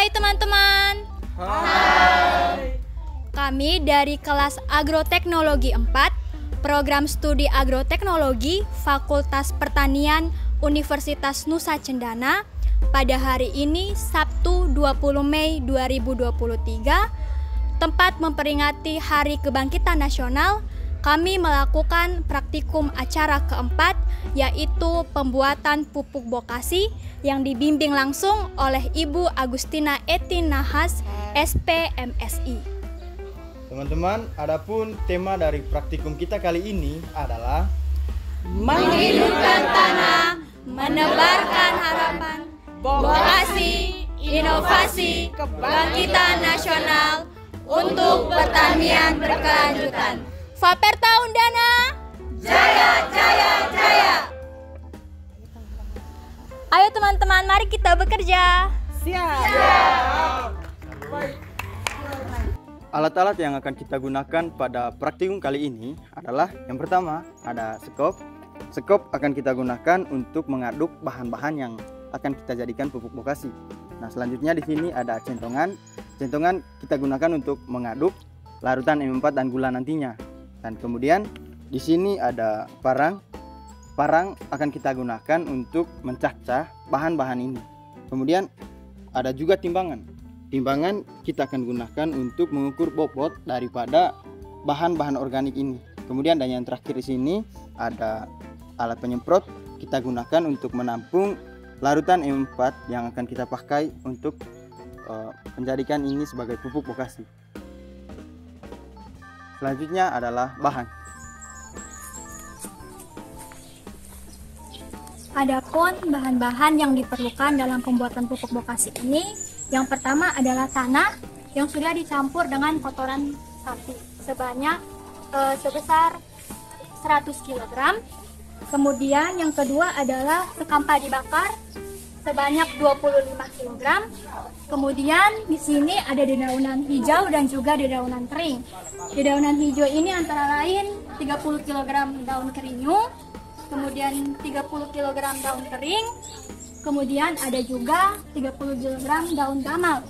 Hai teman-teman. Hai. Kami dari kelas Agroteknologi 4, Program Studi Agroteknologi Fakultas Pertanian Universitas Nusa Cendana, pada hari ini Sabtu 20 Mei 2023, tempat memperingati Hari Kebangkitan Nasional, kami melakukan praktikum acara keempat, yaitu pembuatan pupuk bokasi yang dibimbing langsung oleh Ibu Agustina Eti Nahas, SPMSI. Teman-teman, adapun tema dari praktikum kita kali ini adalah menghidupkan tanah, menebarkan harapan, bokasi, inovasi, kebangkitan nasional untuk pertanian berkelanjutan. Faperta Undana, jaya, jaya, jaya. Ayo teman-teman, mari kita bekerja. Siap. Alat-alat yang akan kita gunakan pada praktikum kali ini adalah yang pertama ada sekop. Sekop akan kita gunakan untuk mengaduk bahan-bahan yang akan kita jadikan pupuk bokasi. Nah, selanjutnya di sini ada centongan. Centongan kita gunakan untuk mengaduk larutan M4 dan gula nantinya. Dan kemudian di sini ada parang. Parang akan kita gunakan untuk mencacah bahan-bahan ini. Kemudian ada juga timbangan. Timbangan kita akan gunakan untuk mengukur bobot daripada bahan-bahan organik ini. Kemudian dan yang terakhir di sini ada alat penyemprot, kita gunakan untuk menampung larutan M4 yang akan kita pakai untuk menjadikan ini sebagai pupuk bokasi. Selanjutnya adalah bahan. Adapun bahan-bahan yang diperlukan dalam pembuatan pupuk bokasi ini, yang pertama adalah tanah yang sudah dicampur dengan kotoran sapi sebanyak sebesar 100 kg. Kemudian yang kedua adalah sekampa dibakar sebanyak 25 kg. Kemudian di sini ada dedaunan hijau dan juga dedaunan kering. Dedaunan hijau ini antara lain 30 kg daun kerinyu, kemudian 30 kg daun kering, kemudian ada juga 30 kg daun gamal.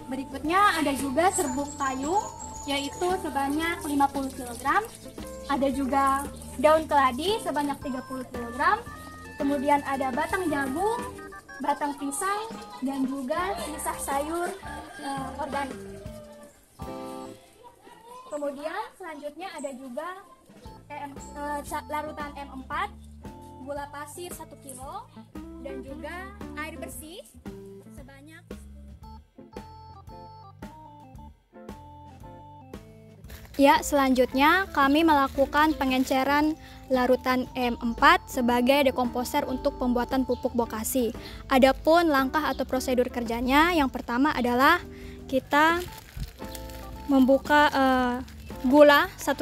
Berikutnya ada juga serbuk kayu, yaitu sebanyak 50 kg. Ada juga daun keladi sebanyak 30 kg. Kemudian ada batang jagung, batang pisang, dan juga sisa sayur organik. Kemudian selanjutnya ada juga larutan M4, gula pasir 1 kilo, dan juga air bersih sebanyak. Ya, selanjutnya kami melakukan pengenceran larutan M4 sebagai dekomposer untuk pembuatan pupuk bokasi. Adapun langkah atau prosedur kerjanya, yang pertama adalah kita membuka gula 1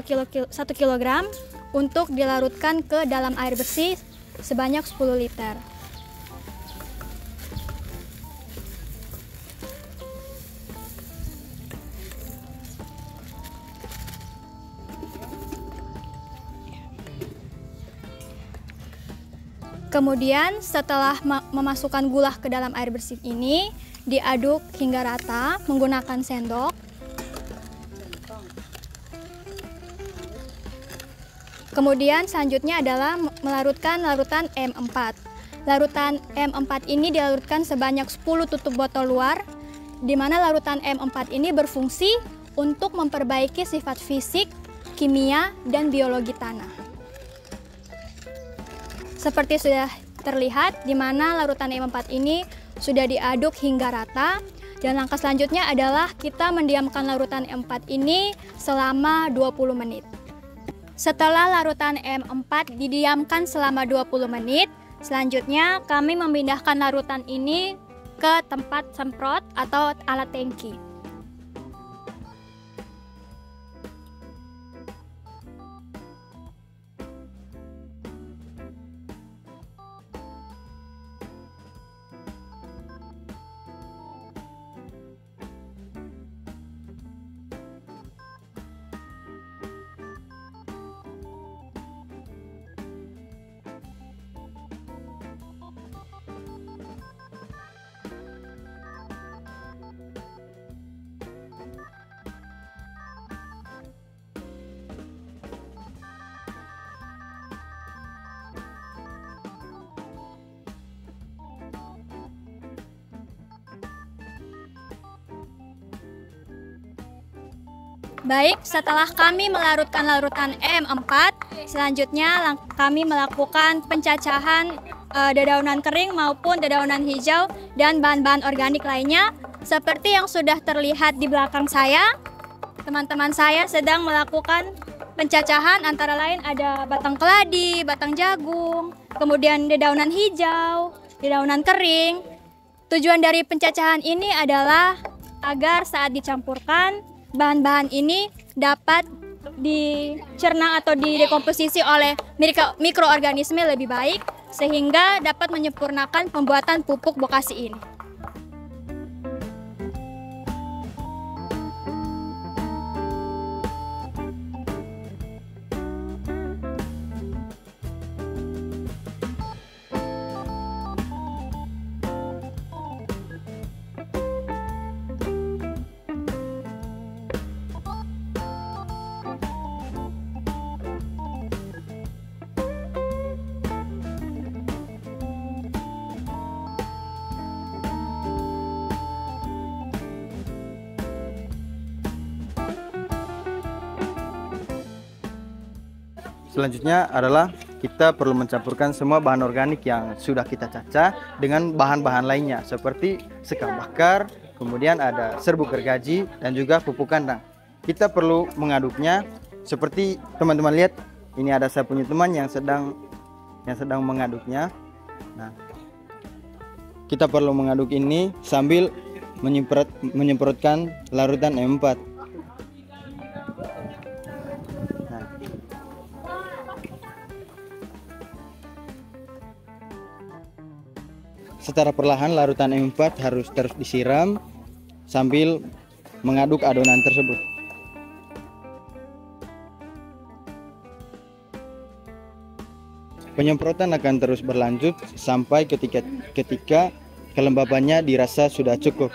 kg untuk dilarutkan ke dalam air bersih sebanyak 10 liter. Kemudian setelah memasukkan gula ke dalam air bersih ini, diaduk hingga rata menggunakan sendok. Kemudian selanjutnya adalah melarutkan larutan M4. Larutan M4 ini dilarutkan sebanyak 10 tutup botol luar, di mana larutan M4 ini berfungsi untuk memperbaiki sifat fisik, kimia, dan biologi tanah. Seperti sudah terlihat, di mana larutan M4 ini sudah diaduk hingga rata, dan langkah selanjutnya adalah kita mendiamkan larutan M4 ini selama 20 menit. Setelah larutan M4 didiamkan selama 20 menit, selanjutnya kami memindahkan larutan ini ke tempat semprot atau alat tangki. Baik, setelah kami melarutkan larutan EM4, selanjutnya kami melakukan pencacahan dedaunan kering maupun dedaunan hijau dan bahan-bahan organik lainnya. Seperti yang sudah terlihat di belakang saya, teman-teman saya sedang melakukan pencacahan, antara lain ada batang keladi, batang jagung, kemudian dedaunan hijau, dedaunan kering. Tujuan dari pencacahan ini adalah agar saat dicampurkan, bahan-bahan ini dapat dicerna atau didekomposisi oleh mikroorganisme lebih baik, sehingga dapat menyempurnakan pembuatan pupuk bokasi ini. Selanjutnya adalah kita perlu mencampurkan semua bahan organik yang sudah kita cacah dengan bahan-bahan lainnya seperti sekam bakar, kemudian ada serbuk gergaji dan juga pupuk kandang. Kita perlu mengaduknya seperti teman-teman lihat, ini ada saya punya teman yang sedang mengaduknya. Nah, kita perlu mengaduk ini sambil menyemprotkan larutan EM4. Secara perlahan larutan EM4 harus terus disiram sambil mengaduk adonan tersebut. Penyemprotan akan terus berlanjut sampai ketika kelembabannya dirasa sudah cukup.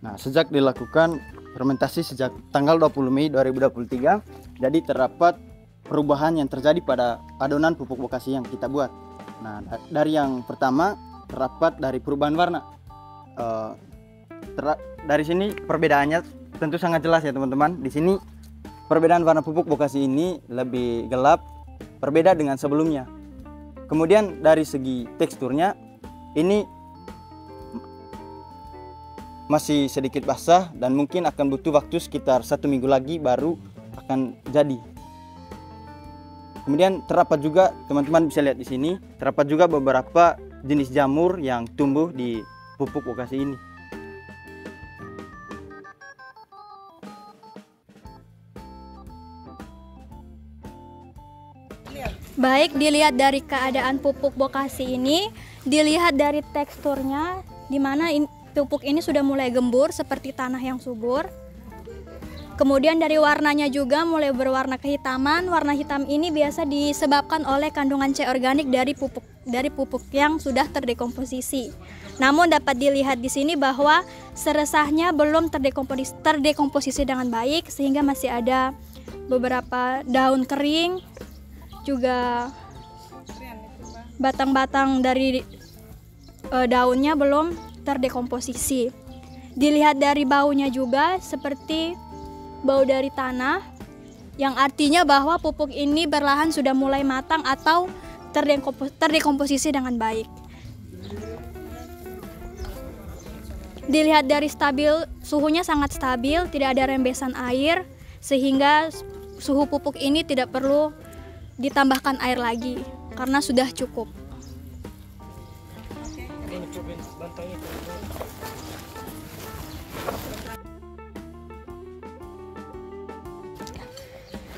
Nah, sejak dilakukan fermentasi sejak tanggal 20 Mei 2023, jadi terdapat perubahan yang terjadi pada adonan pupuk bokasi yang kita buat. Nah, dari yang pertama terdapat dari perubahan warna. Dari sini perbedaannya tentu sangat jelas ya teman-teman. Di sini perbedaan warna pupuk bokasi ini lebih gelap, berbeda dengan sebelumnya. Kemudian dari segi teksturnya, ini masih sedikit basah dan mungkin akan butuh waktu sekitar 1 minggu lagi baru akan jadi. Kemudian terdapat juga, teman-teman bisa lihat di sini, terdapat juga beberapa jenis jamur yang tumbuh di pupuk bokasi ini. Baik, dilihat dari keadaan pupuk bokasi ini, dilihat dari teksturnya, di mana pupuk ini sudah mulai gembur seperti tanah yang subur. Kemudian dari warnanya juga mulai berwarna kehitaman. Warna hitam ini biasa disebabkan oleh kandungan C organik dari pupuk yang sudah terdekomposisi. Namun dapat dilihat di sini bahwa seresahnya belum terdekomposisi dengan baik, sehingga masih ada beberapa daun kering, juga batang-batang dari daunnya belum terdekomposisi. Dilihat dari baunya juga seperti bau dari tanah, yang artinya bahwa pupuk ini berlahan sudah mulai matang atau terdekomposisi dengan baik. Dilihat dari suhunya sangat stabil, tidak ada rembesan air, sehingga suhu pupuk ini tidak perlu ditambahkan air lagi karena sudah cukup.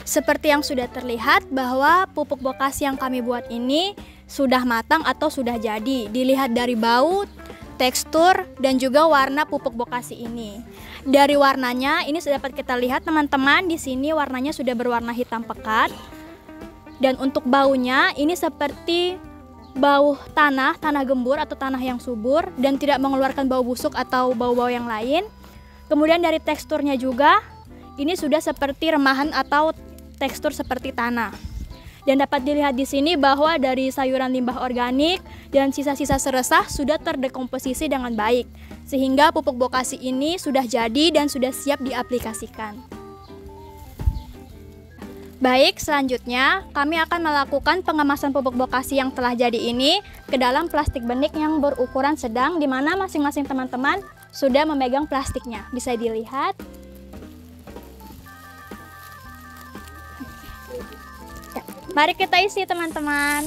Seperti yang sudah terlihat bahwa pupuk bokasi yang kami buat ini sudah matang atau sudah jadi. Dilihat dari bau, tekstur, dan juga warna pupuk bokasi ini. Dari warnanya ini sudah dapat kita lihat teman-teman, di sini warnanya sudah berwarna hitam pekat. Dan untuk baunya ini seperti bau tanah gembur atau tanah yang subur dan tidak mengeluarkan bau busuk atau bau-bau yang lain. Kemudian dari teksturnya juga ini sudah seperti remahan atau tekstur seperti tanah. Dan dapat dilihat di sini bahwa dari sayuran limbah organik dan sisa-sisa seresah sudah terdekomposisi dengan baik, sehingga pupuk bokasi ini sudah jadi dan sudah siap diaplikasikan. Baik, selanjutnya kami akan melakukan pengemasan pupuk bokasi yang telah jadi ini ke dalam plastik benik yang berukuran sedang, di mana masing-masing teman-teman sudah memegang plastiknya. Bisa dilihat. Mari kita isi teman-teman.